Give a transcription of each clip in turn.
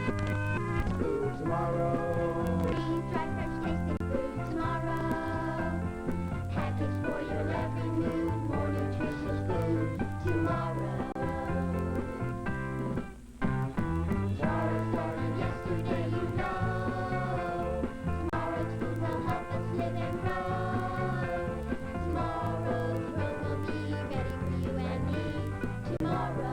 Food tomorrow. Green, dry, fresh, tasty food tomorrow. Packaged for your every mood. More nutritious food tomorrow. Tomorrow started yesterday, you know. Tomorrow's food will help us live and grow. Tomorrow's food will be ready for you and me. Tomorrow.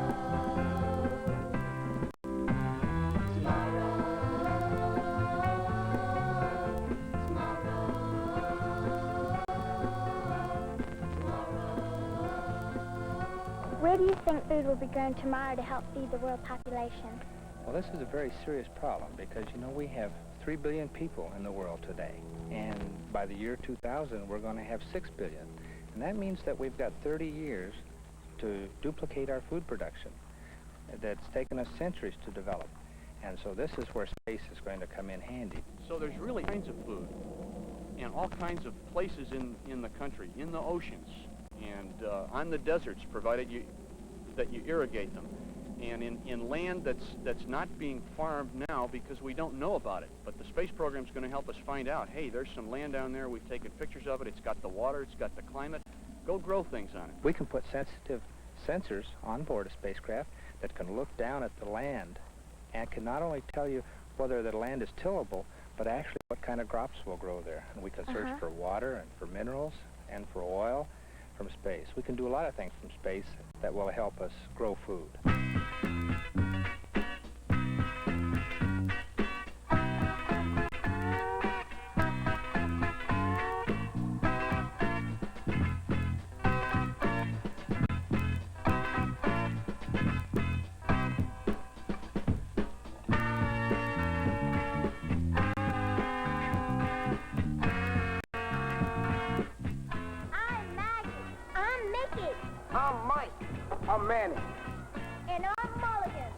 Where do you think food will be grown tomorrow to help feed the world population? Well, this is a very serious problem because, you know, we have 3 billion people in the world today. And by the year 2000, we're going to have 6 billion. And that means that we've got 30 years to duplicate our food production. That's taken us centuries to develop. And so this is where space is going to come in handy. So there's really kinds of food and all kinds of places in the country, in the oceans, and on the deserts, provided that you irrigate them, and in land that's not being farmed now because we don't know about it. But the space program's going to help us find out, hey, there's some land down there, we've taken pictures of it, it's got the water, it's got the climate, go grow things on it. We can put sensitive sensors on board a spacecraft that can look down at the land and can not only tell you whether the land is tillable, but actually what kind of crops will grow there. And we can search for water and for minerals and for oil from space. We can do a lot of things from space that will help us grow food. I'm Mike. I'm Manny. And I'm Mulligan.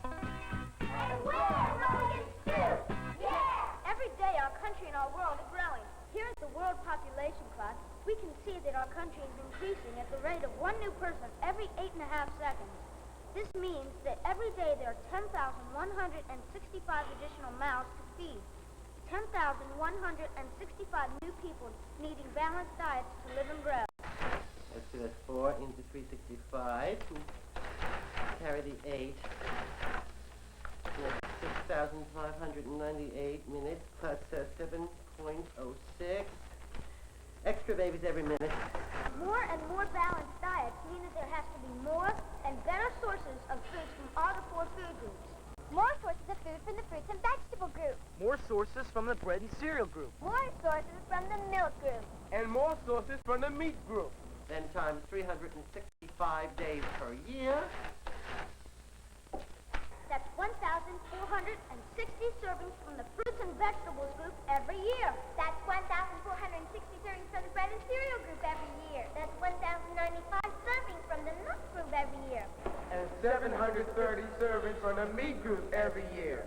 And we're Mulligan Stew. Yeah! Every day our country and our world are growing. Here at the World Population Plot, we can see that our country is increasing at the rate of 1 new person every 8.5 seconds. This means that every day there are 10,165 additional mouths to feed. 10,165 new people needing balanced diets to live and grow. Let's do that 4 into 365. Carry the 8. 6,598 minutes plus 7.06. Extra babies every minute. More and more balanced diets mean that there has to be more and better sources of foods from all the 4 food groups. More sources of food from the fruits and vegetable group. More sources from the bread and cereal group. More sources from the milk group. And more sources from the meat group. Then times 365 days per year. That's 1,460 servings from the fruits and vegetables group every year. That's 1,460 servings from the bread and cereal group every year. That's 1,095 servings from the nut group every year. And 730 servings from the meat group every year.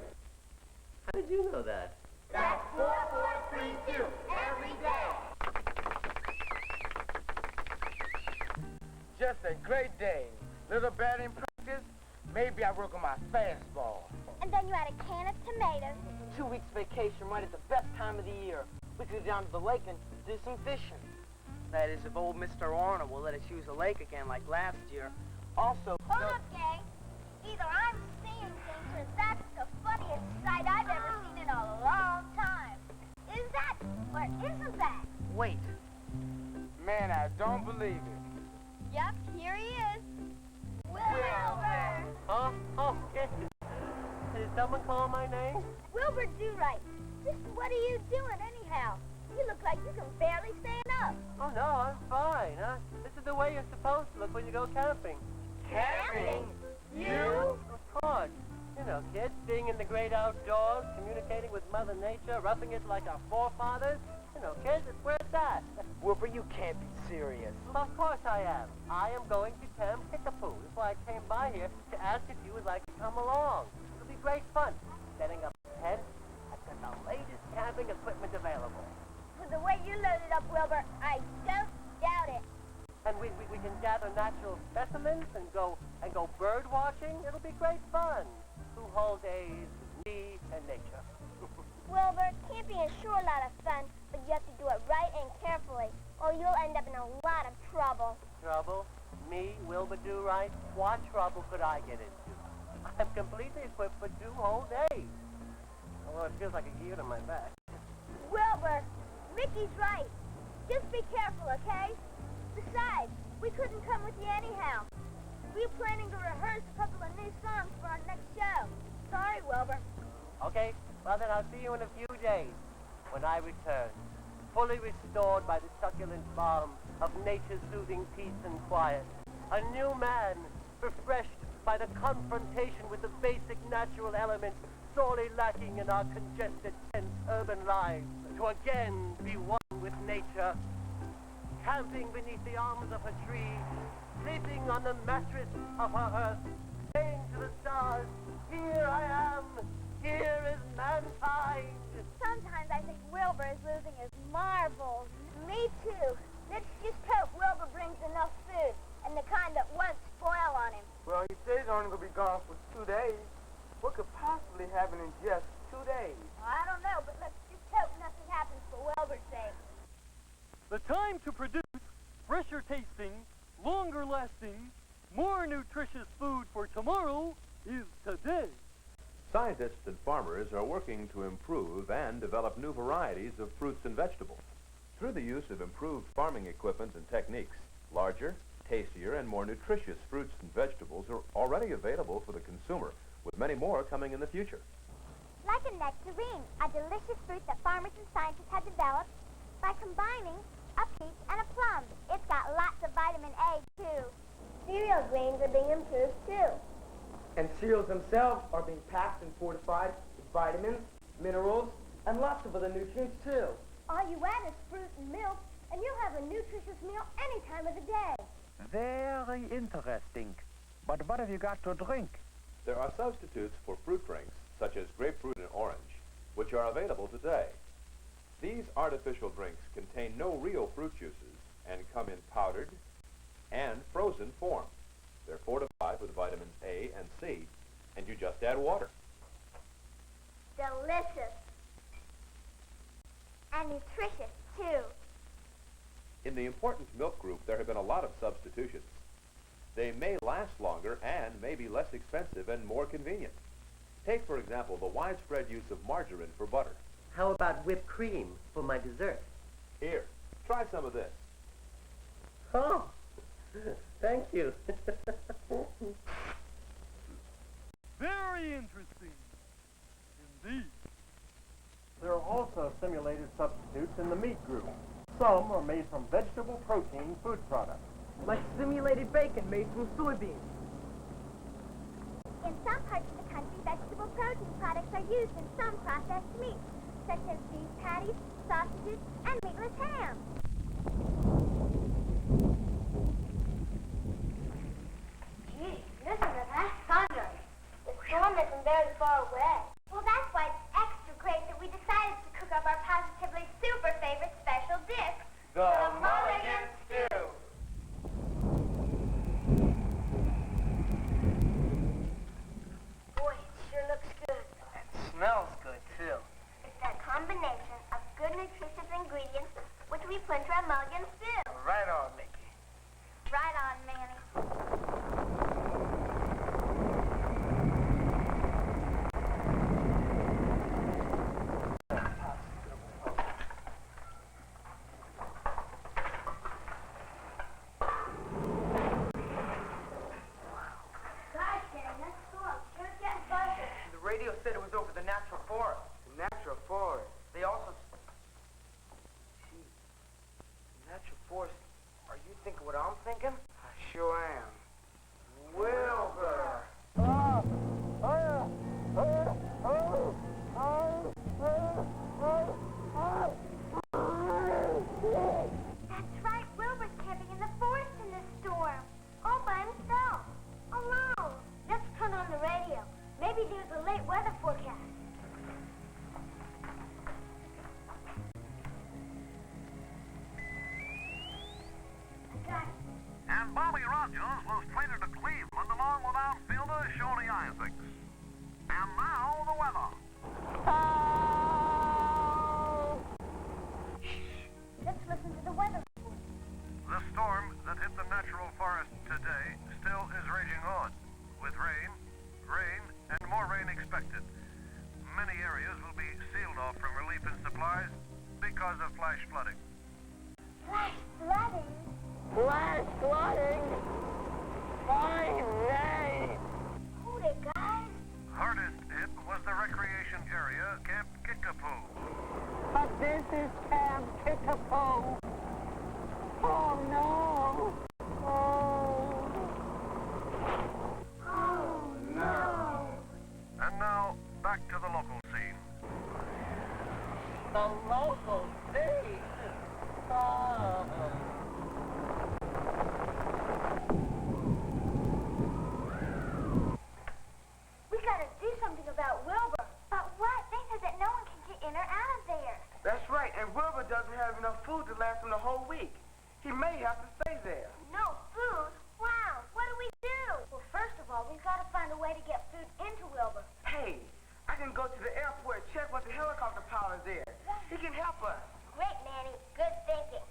How did you know that? That's 4432 every day. Just a great day. Little batting practice. Maybe I work on my fastball. And then you add a can of tomatoes. 2 weeks vacation right at the best time of the year. We could go down to the lake and do some fishing. That is, if old Mr. Arnold will let us use the lake again like last year. Also... Hold up, gang. Either I'm seeing things or that's the funniest sight I've ever seen in a long time. Is that or isn't that? Wait. Man, I don't believe it. Yep, here he is. Wilbur! Huh? Oh, okay. Did someone call my name? Wilbur Dooright. Just what are you doing anyhow? You look like you can barely stand up. Oh, no, I'm fine. This is the way you're supposed to look when you go camping. Camping? You? Of course. You know, kids, being in the great outdoors, communicating with Mother Nature, roughing it like our forefathers. You know, kids, it's where it's at. Wilbur, you can't be serious. Well, of course I am. I am going to Camp Kickapoo. That's why I came by here to ask if you would like to come along. It'll be great fun. Setting up a tent. I've got the latest camping equipment available. With the way you loaded up, Wilbur, I don't doubt it. And we can gather natural specimens and go bird watching. It'll be great fun. 2 whole days with me and Camping is sure a lot of fun, but you have to do it right and carefully, or you'll end up in a lot of trouble. Trouble? Me, Wilbur Dooright? What trouble could I get into? I'm completely equipped for 2 whole days. Although it feels like a year to my back. Wilbur, Mickey's right. Just be careful, okay? Besides, we couldn't come with you anyhow. We were planning to rehearse a couple of new songs for our next show. Sorry, Wilbur. Okay, well then I'll see you in a few days when I return, fully restored by the succulent balm of nature's soothing peace and quiet. A new man, refreshed by the confrontation with the basic natural elements sorely lacking in our congested, tense urban lives, to again be one with nature, camping beneath the arms of her tree, sleeping on the mattress of her earth, saying to the stars, here I am, here is mankind. Sometimes I think Wilbur is losing his marbles. Me too. Let's just hope Wilbur brings enough food, and the kind that won't spoil on him. Well, he says he's only going to be gone for 2 days. What could possibly happen in just 2 days? Well, I don't know, but let's just hope nothing happens for Wilbur's sake. The time to produce fresher tasting, longer lasting, more nutritious food for tomorrow is today. Scientists and farmers are working to improve and develop new varieties of fruits and vegetables. Through the use of improved farming equipment and techniques, larger, tastier, and more nutritious fruits and vegetables are already available for the consumer, with many more coming in the future. Like a nectarine, a delicious fruit that farmers and scientists have developed by combining a peach and a plum. It's got lots of vitamin A, too. Cereal grains are being improved, too. And cereals themselves are being packed and fortified with vitamins, minerals, and lots of other nutrients, too. All you add is fruit and milk, and you'll have a nutritious meal any time of the day. Very interesting. But what have you got to drink? There are substitutes for fruit drinks, such as grapefruit and orange, which are available today. These artificial drinks contain no real fruit juices and come in powdered and frozen form. They're fortified with vitamins A and C, and you just add water. Delicious. And nutritious, too. In the important milk group, there have been a lot of substitutions. They may last longer and may be less expensive and more convenient. Take, for example, the widespread use of margarine for butter. How about whipped cream for my dessert? Here, try some of this. Oh, thank you. Very interesting. Indeed. There are also simulated substitutes in the meat group. Some are made from vegetable protein food products. Like simulated bacon made from soybeans. In some parts of the country, vegetable protein products are used in some processed meats, such as beef patties, sausages, and meatless ham. Gee, this is a nice thunder. The storm isn't very far away. Well, that's why it's extra great that we decided to cook up our positively super favorite special dish, The Mulligan Stew. Boy, it sure looks good. It smells good, too. It's that combination of good nutritious ingredients which we put into our Mulligan Stew. Right on, Mickey. Right on, Manny. Gosh, Danny, that storm sure getting buzzing. The radio said it was over the natural forest. The natural forest? They also... Gee, natural forest, are you thinking what I'm thinking? I sure am. Wilbur! That's right, Wilbur's camping in the forest in this storm. All by himself. Alone. Let's turn on the radio. Maybe there's a late weather forecast. I got it. I'm off from relief and supplies because of flash flooding. Flash flooding? Flash flooding? Fine day! Hold it, guys. Hardest hit was the recreation area, Camp Kickapoo. But this is Camp Kickapoo. Oh, no. Oh. Oh, no. And now, back to the local scene. The local scene? Oh. We gotta do something about Wilbur. But what? They said that no one can get in or out of there. That's right, and Wilbur doesn't have enough food to last him the whole week. He may have to stay there. No food? Wow, what do we do? Well, first of all, we've got to find a way to get food into Wilbur. Hey, I can go to the airport and check what the helicopter pilot's there. He can help us. Great, Manny. Good thinking.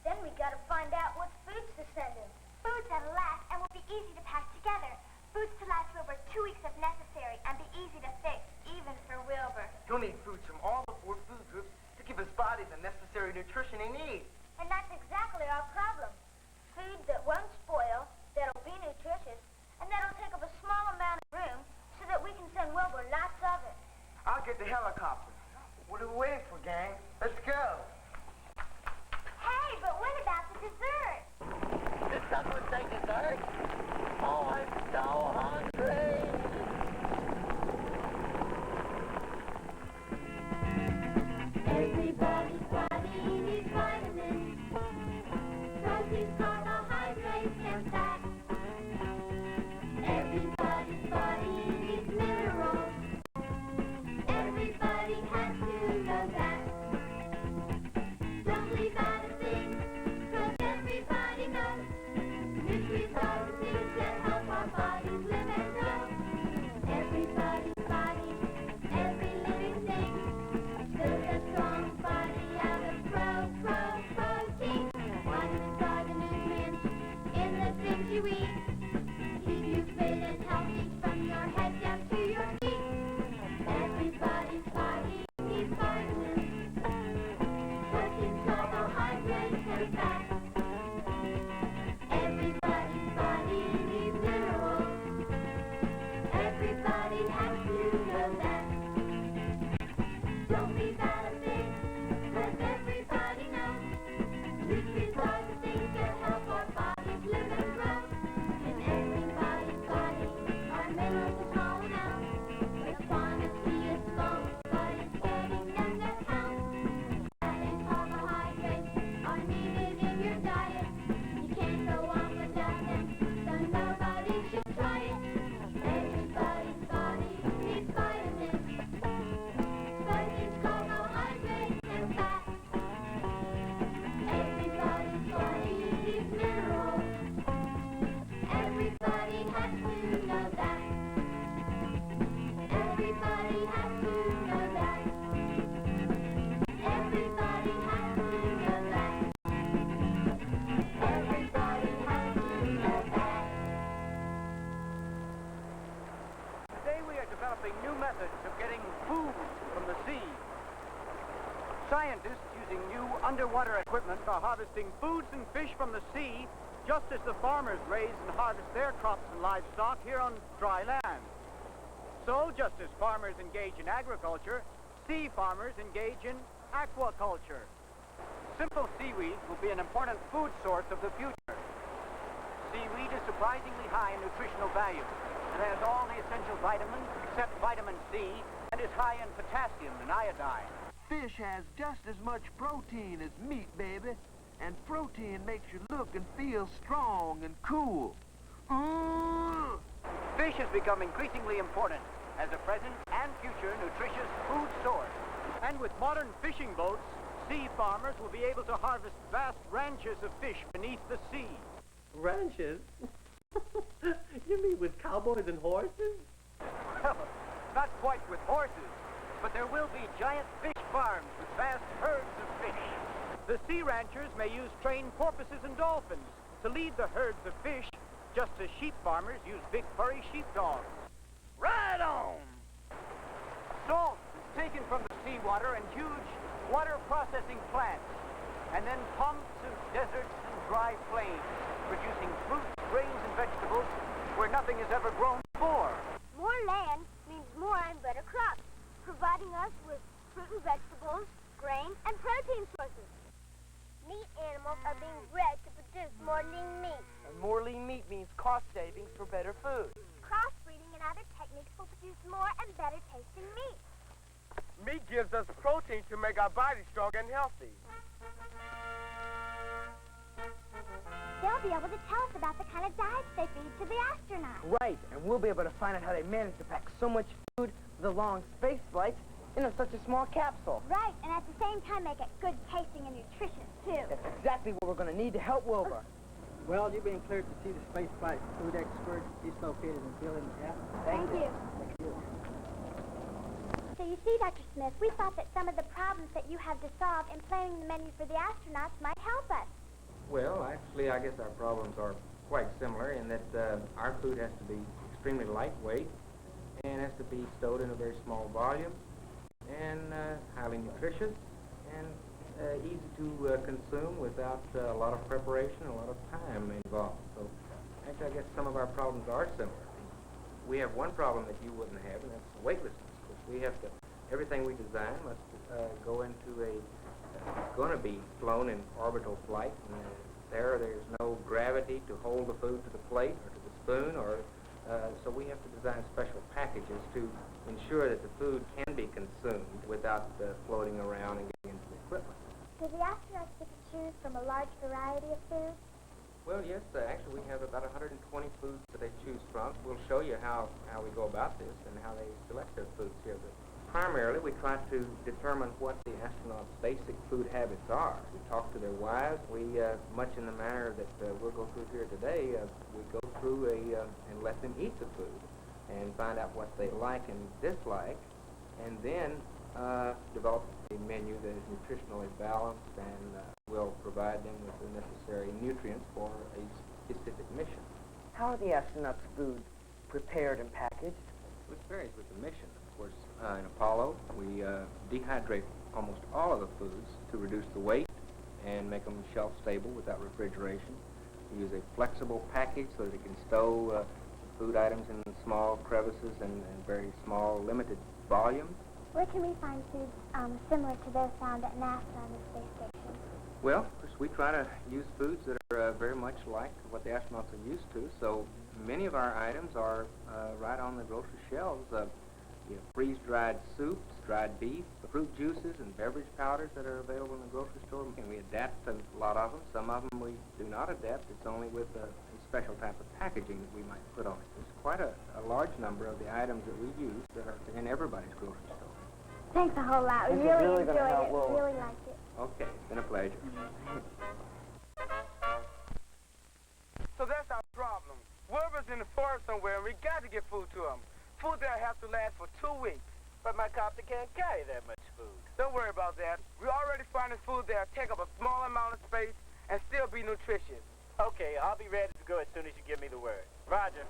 Then we got to find out what foods to send him. Foods that'll last and will be easy to pack together. Foods to last Wilbur 2 weeks if necessary and be easy to fix, even for Wilbur. He'll need foods from all the 4 food groups to give his body the necessary nutrition he needs. And that's exactly our problem. Food that won't spoil, that'll be nutritious, and that'll take up a small amount of room so that we can send Wilbur lots of it. I'll get the helicopter. What are we waiting for, gang? Let's go. Hey, but what about the dessert? Did someone say dessert? Oh, I'm so hungry. Everybody's body needs vitamins, proteins, carbohydrates, and fat. Everybody's body needs minerals. Everybody has to know that. Don't leave out a thing, 'cause everybody knows. Nutrients are the things that help our bodies live and grow. Everybody's body, every living thing, build a strong body out of protein. Vitamins are the nutrients in the things you eat. Keep you fit and healthy from your head down to your feet. Everybody's body needs vitamins, proteins, carbohydrates, and fat. Everybody's body needs minerals. Everybody has to know that. Don't leave out a thing, 'cause everybody knows. Nutrients are the things that help our bodies live and grow. In everybody's body are minerals in small amounts. The quantity is small, but it's getting them that count. Fat and carbohydrates are needed in your diet. You can't go on without them, so nobody should try it. Everybody's body needs vitamins, proteins, carbohydrates, and fat. Everybody's body needs minerals. Everybody has to know that. Everybody has to know that. Everybody has to know that. Everybody has to know that. Today we are developing new methods of getting food from the sea. Scientists using new underwater equipment are harvesting foods and fish from the sea just as the farmers raise and harvest their crops and livestock here on dry land. So just as farmers engage in agriculture, sea farmers engage in aquaculture. Simple seaweeds will be an important food source of the future. Seaweed is surprisingly high in nutritional value. It has all the essential vitamins except vitamin C and is high in potassium and iodine. Fish has just as much protein as meat, baby. And protein makes you look and feel strong and cool. Fish has become increasingly important as a present and future nutritious food source. And with modern fishing boats, sea farmers will be able to harvest vast ranches of fish beneath the sea. Ranches? You mean with cowboys and horses? Well, not quite with horses, but there will be giant fish farms with vast herds of fish. The sea ranchers may use trained porpoises and dolphins to lead the herds of fish, just as sheep farmers use big furry sheepdogs. Right on! Salt is taken from the seawater and huge water processing plants, and then pumps of deserts and dry plains, producing fruit, grains, and vegetables where nothing has ever grown before. More land means more and better crops, providing us with fruit and vegetables, grain, and protein sources. Meat animals are being bred to produce more lean meat. And more lean meat means cost savings for better food. Crossbreeding and other techniques will produce more and better tasting meat. Meat gives us protein to make our bodies strong and healthy. They'll be able to tell us about the kind of diets they feed to the astronauts. Right, and we'll be able to find out how they manage to pack so much food for the long space flights in such a small capsule. Right, and at the same time make it good tasting and nutritious, too. That's exactly what we're going to need to help Wilbur. Well, you've been cleared to see the spaceflight food expert dislocated and building the cap. Thank you. Thank you. So you see, Dr. Smith, we thought that some of the problems that you have to solve in planning the menu for the astronauts might help us. Well, actually, I guess our problems are quite similar in that our food has to be extremely lightweight and has to be stowed in a very small volume and highly nutritious and easy to consume without a lot of preparation, a lot of time involved. So actually, I guess some of our problems are similar. We have one problem that you wouldn't have, and that's weightlessness. We have to, everything we design must go into going to be flown in orbital flight, and there's no gravity to hold the food to the plate or to the spoon, or so we have to design special packages to ensure that the food can be consumed without floating around and getting into the equipment. Do the astronauts get to choose from a large variety of food? Well, yes, actually we have about 120 foods that they choose from. We'll show you how we go about this and how they select their foods here. But primarily, we try to determine what the astronauts' basic food habits are. We talk to their wives. We, much in the manner that we'll go through here today, we go through and let them eat the food and find out what they like and dislike, and then develop a menu that is nutritionally balanced and will provide them with the necessary nutrients for a specific mission. How are the astronauts' food prepared and packaged? It varies with the mission. Of course, in Apollo, we dehydrate almost all of the foods to reduce the weight and make them shelf-stable without refrigeration. We use a flexible package so that it can stow food items in small crevices and very small, limited volumes. Where can we find foods similar to those found at NASA on the space station? Well, of course, we try to use foods that are very much like what the astronauts are used to, so many of our items are right on the grocery shelves. Freeze-dried soups, dried beef, fruit juices, and beverage powders that are available in the grocery store. And we adapt a lot of them. Some of them we do not adapt. It's only with a special type of packaging that we might put on it. There's quite a large number of the items that we use that are in everybody's grocery store. Thanks a whole lot. We really enjoyed it. Really liked it. Okay, it's been a pleasure. So that's our problem. Wilbur's in the forest somewhere, and we got to get food to him. Food that'll have to last for 2 weeks. But my copter can't carry that much food. Don't worry about that. We're already finding food that'll take up a small amount of space and still be nutritious. Okay, I'll be ready to go as soon as you give me the word. Roger.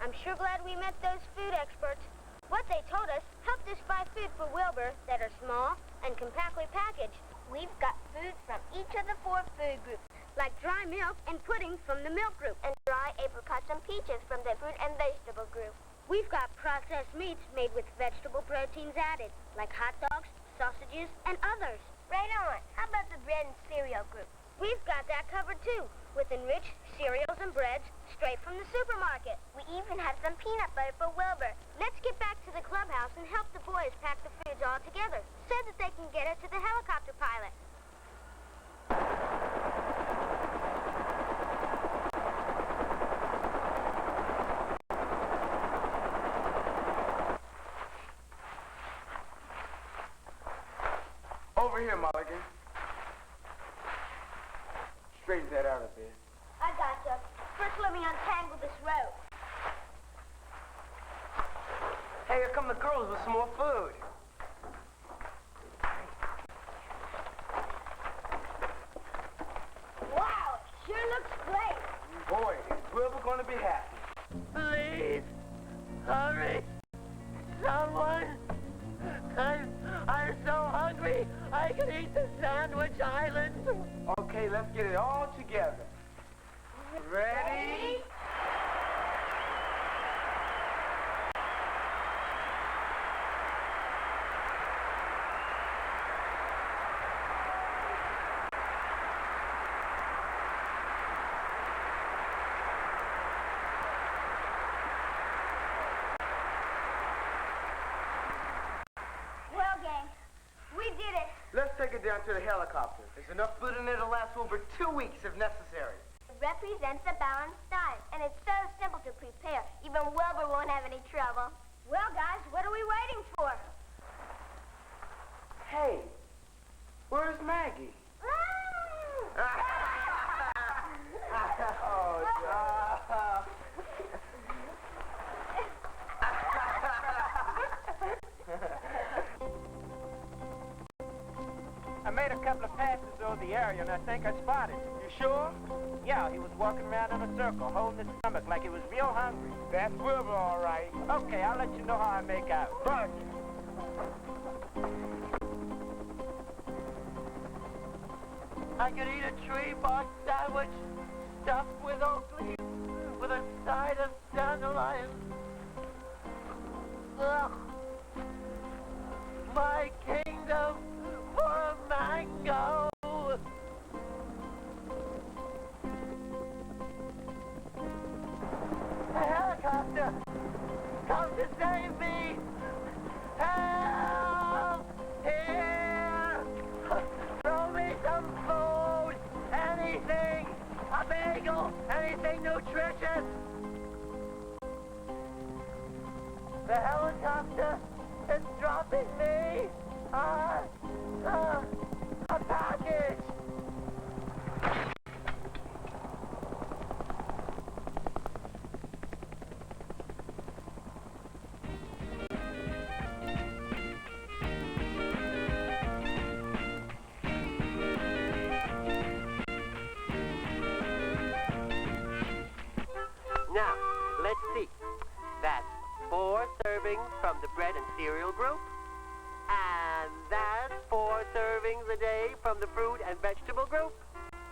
I'm sure glad we met those food experts. What they told us helped us buy food for Wilbur that are small and compactly packaged. We've got food from each of the 4 food groups, like dry milk and pudding from the milk group, and dry apricots and peaches from the fruit and vegetable group. We've got processed meats made with vegetable proteins added, like hot dogs, sausages, and others. Right on. How about the bread and cereal group? We've got that covered too, with enriched cereals and breads straight from the supermarket. We even have some peanut butter for Wilbur. Let's get back to the clubhouse and help the boys pack the foods all together, so that they can get it to the helicopter pilot. Over here, Mulligan. Straighten that out a bit. I gotcha. First, let me untangle this rope. Hey, here come the girls with some more food. Wow, it sure looks great. Boy, is Wilbur going to be happy. Please, hurry. Someone could eat the sandwich island. Okay, let's get it all together. Ready? Well, gang, we did it. Let's take it down to the helicopter. There's enough food in there to last over 2 weeks if necessary. It represents a balanced diet, and it's so simple to prepare. Even Wilbur won't have any trouble. Well, guys, what are we waiting for? Hey, where's Maggie? Oh, I made a couple of passes over the area, and I think I spotted him. you sure? Yeah, he was walking around in a circle, holding his stomach like he was real hungry. That's Wilbur, all right. Okay, I'll let you know how I make out. But I could eat a tree bark sandwich stuffed with oak leaves with a side of dandelion. Ugh. My kingdom for a mango. A helicopter! Come to save me! Help! Here! Throw me some food! Anything! A bagel! Anything nutritious! The helicopter is dropping me! A package! Now, let's see. That's 4 servings from the bread and cereal group. And that's 4 servings a day from the fruit and vegetable group.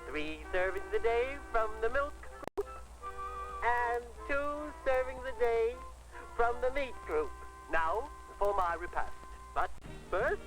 3 servings a day from the milk group. And 2 servings a day from the meat group. Now, for my repast. But first...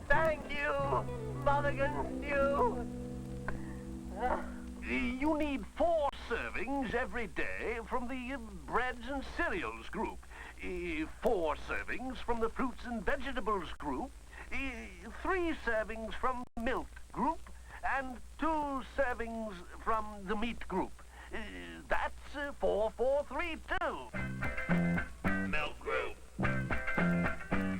Thank you, Mulligan Stew. You need 4 servings every day from the breads and cereals group, 4 servings from the fruits and vegetables group, 3 servings from the milk group, and 2 servings from the meat group. That's 4, 4, 3, 2. Milk group,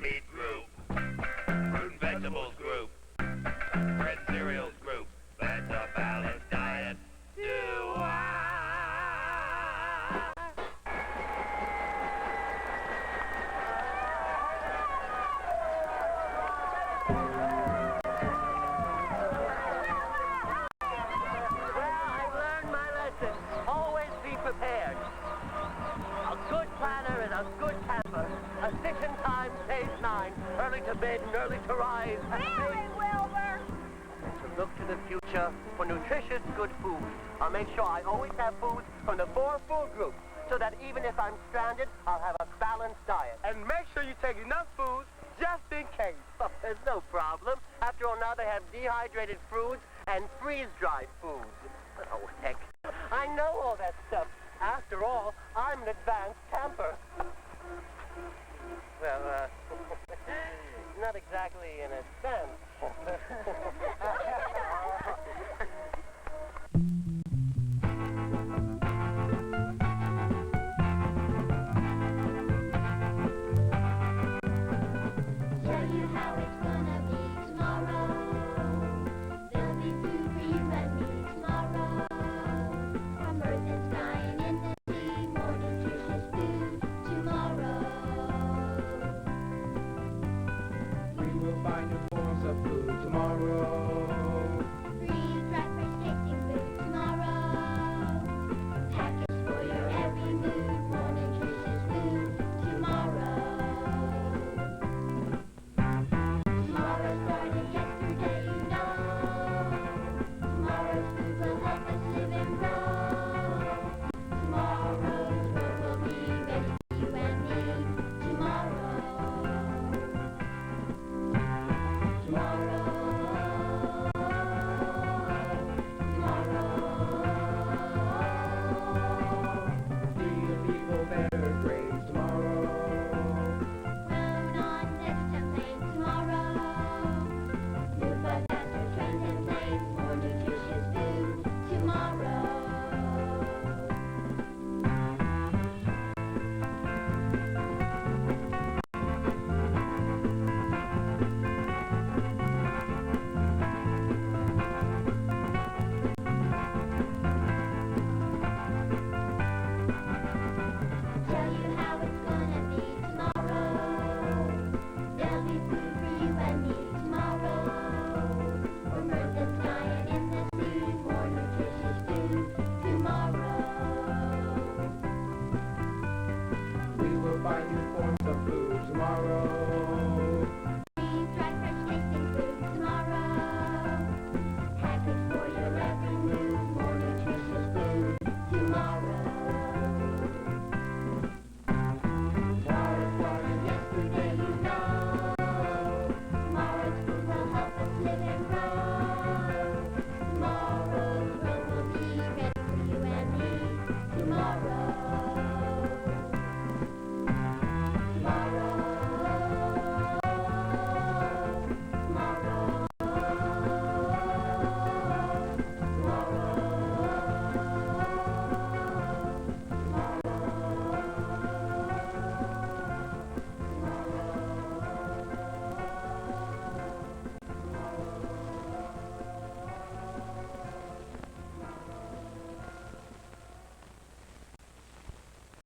meat group, fruit and vegetables group, bread and cereals group. That's a balanced diet. Do I? Well, I've learned my lesson. Always be prepared. A good planner is a good camper. A stitch in time saves 9. Early to bed and early to rise. Really, Wilbur? To look to the future for nutritious, good food. I'll make sure I always have food from the 4 food groups, so that even if I'm stranded, I'll have a balanced diet. and make sure you take enough food just in case. Oh, there's no problem. After all, now they have dehydrated fruits and freeze-dried foods. Oh, heck. I know all that stuff. After all, I'm an advanced camper. Well, not exactly an advanced camper.